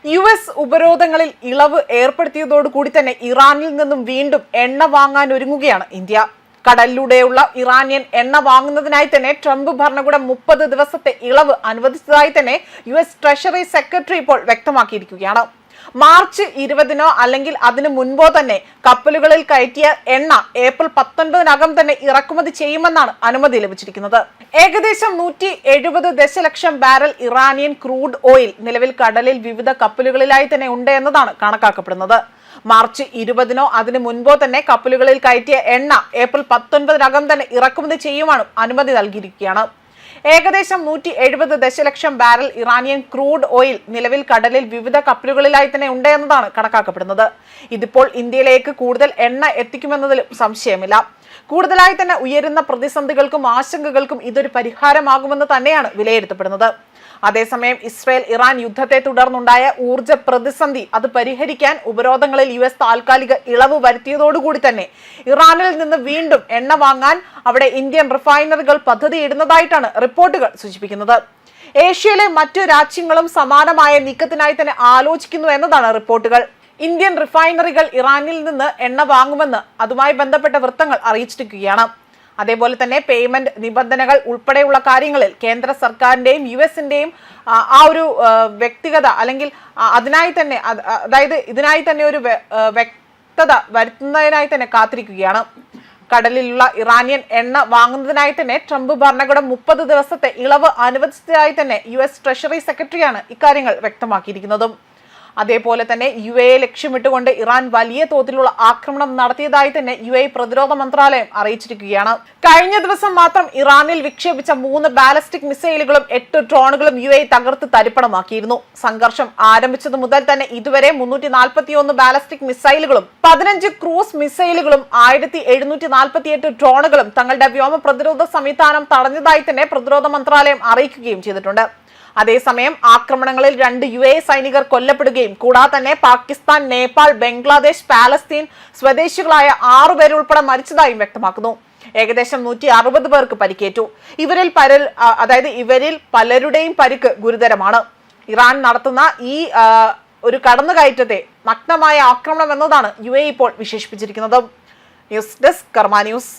US ഉപരോധങ്ങളിൽ ഇളവ് ഏർപ്പെടുത്തിയതോടുകൂടി തന്നെ ഇറാനിൽ നിന്നും വീണ്ടും എണ്ണ വാങ്ങാൻ ഒരുങ്ങുകയാണ് ഇന്ത്യ. കടലിലൂടെയുള്ള ഇറാനിയൻ എണ്ണ വാങ്ങുന്നതിനായി തന്നെ ട്രംപ് ഭരണകൂടം 30 ദിവസത്തെ ഇളവ് അനുവദിച്ചതായി തന്നെ US ട്രഷറി സെക്രട്ടറി ഇപ്പോൾ വ്യക്തമാക്കിയിരിക്കുകയാണ്. മാർച്ച് 20-നോ അല്ലെങ്കിൽ അതിനു മുൻപോ തന്നെ കപ്പലുകളിൽ കയറ്റിയ എണ്ണ ഏപ്രിൽ 19-നകം തന്നെ ഇറക്കുമതി ചെയ്യുമെന്നാണ് അനുമതി ലഭിച്ചിരിക്കുന്നത്. ഏകദേശം 170 ദശലക്ഷം ബാരൽ ഇറാനിയൻ ക്രൂഡ് ഓയിൽ നിലവിൽ കടലിൽ വിവിധ കപ്പലുകളിലായി തന്നെ ഉണ്ട് എന്നതാണ് കണക്കാക്കപ്പെടുന്നത്. മാർച്ച് 20-നോ അതിനു മുൻപോ തന്നെ കപ്പലുകളിൽ കയറ്റിയ എണ്ണ ഏപ്രിൽ 19-നകം തന്നെ ഇറക്കുമതി ചെയ്യുവാനും അനുമതി നൽകിയിരിക്കുകയാണ്. ഏകദേശം 170 ദശലക്ഷം ബാരൽ ഇറാനിയൻ ക്രൂഡ് ഓയിൽ നിലവിൽ കടലിൽ വിവിധ കപ്പലുകളിലായി തന്നെ ഉണ്ട് എന്നതാണ് കണക്കാക്കപ്പെടുന്നത്. ഇതിപ്പോൾ ഇന്ത്യയിലേക്ക് കൂടുതൽ എണ്ണ എത്തിക്കുമെന്നതിലും സംശയമില്ല. കൂടുതലായി തന്നെ ഉയരുന്ന പ്രതിസന്ധികൾക്കും ആശങ്കകൾക്കും ഇതൊരു പരിഹാരമാകുമെന്ന് തന്നെയാണ് വിലയിരുത്തപ്പെടുന്നത്. അതേസമയം ഇസ്രായേൽ ഇറാൻ യുദ്ധത്തെ തുടർന്നുണ്ടായ ഊർജ്ജ പ്രതിസന്ധി അത് പരിഹരിക്കാൻ ഉപരോധങ്ങളിൽ US താൽക്കാലിക ഇളവ് വരുത്തിയതോടുകൂടി തന്നെ ഇറാനിൽ നിന്ന് വീണ്ടും എണ്ണ വാങ്ങാൻ അവിടെ ഇന്ത്യൻ റിഫൈനറികൾ പദ്ധതിയിടുന്നതായിട്ടാണ് റിപ്പോർട്ടുകൾ സൂചിപ്പിക്കുന്നത്. ഏഷ്യയിലെ മറ്റു രാജ്യങ്ങളും സമാനമായ നീക്കത്തിനായി തന്നെ ആലോചിക്കുന്നു എന്നതാണ് റിപ്പോർട്ടുകൾ. ഇന്ത്യൻ റിഫൈനറികൾ ഇറാനിൽ നിന്ന് എണ്ണ വാങ്ങുമെന്ന് അതുമായി ബന്ധപ്പെട്ട വൃത്തങ്ങൾ അറിയിച്ചിരിക്കുകയാണ്. അതേപോലെ തന്നെ പേയ്മെന്റ് നിബന്ധനകൾ ഉൾപ്പെടെയുള്ള കാര്യങ്ങളിൽ കേന്ദ്ര സർക്കാരിന്റെയും US-ന്റെയും ആ ഒരു വ്യക്തിഗത അല്ലെങ്കിൽ അതിനായി തന്നെ അതായത് ഇതിനായി തന്നെ ഒരു വ്യക്തത വരുത്തുന്നതിനായി തന്നെ കാത്തിരിക്കുകയാണ്. കടലിലുള്ള ഇറാനിയൻ എണ്ണ വാങ്ങുന്നതിനായി തന്നെ ട്രംപ് ഭരണകൂടം 30 ദിവസത്തെ ഇളവ് അനുവദിച്ചതായി തന്നെ US ട്രഷറി സെക്രട്ടറിയാണ് ഇക്കാര്യങ്ങൾ വ്യക്തമാക്കിയിരിക്കുന്നതും. അതേപോലെ തന്നെ UAE ലക്ഷ്യമിട്ടുകൊണ്ട് ഇറാൻ വലിയ തോതിലുള്ള ആക്രമണം നടത്തിയതായി തന്നെ UAE പ്രതിരോധ മന്ത്രാലയം അറിയിച്ചിരിക്കുകയാണ്. കഴിഞ്ഞ ദിവസം മാത്രം ഇറാനിൽ വിക്ഷേപിച്ച 3 ബാലിസ്റ്റിക് മിസൈലുകളും 8 ഡ്രോണുകളും UAE തകർത്ത് തരിപ്പണമാക്കിയിരുന്നു. സംഘർഷം ആരംഭിച്ചത് മുതൽ തന്നെ ഇതുവരെ 341 ബാലിസ്റ്റിക് മിസൈലുകളും 15 ക്രൂസ് മിസൈലുകളും 1748 ഡ്രോണുകളും തങ്ങളുടെ വ്യോമ പ്രതിരോധ സംവിധാനം തടഞ്ഞതായി തന്നെ പ്രതിരോധ മന്ത്രാലയം അറിയിക്കുകയും ചെയ്തിട്ടുണ്ട്. അതേസമയം ആക്രമണങ്ങളിൽ 2 UAE സൈനികർ കൊല്ലപ്പെടുകയും കൂടാതെ തന്നെ പാകിസ്ഥാൻ, നേപ്പാൾ, ബംഗ്ലാദേശ്, പാലസ്തീൻ സ്വദേശികളായ 6 പേർ ഉൾപ്പെടെ മരിച്ചതായും വ്യക്തമാക്കുന്നു. ഏകദേശം 160 പേർക്ക് പരിക്കേറ്റു. ഇവരിൽ പലരുടെയും പരിക്ക് ഗുരുതരമാണ്. ഇറാൻ നടത്തുന്ന ഈ ഒരു കടന്നുകയറ്റത്തെ നഗ്നമായ ആക്രമണം എന്നതാണ് UAE ഇപ്പോൾ വിശേഷിപ്പിച്ചിരിക്കുന്നത്. ന്യൂസ് ഡെസ്ക് കർമ്മ ന്യൂസ്.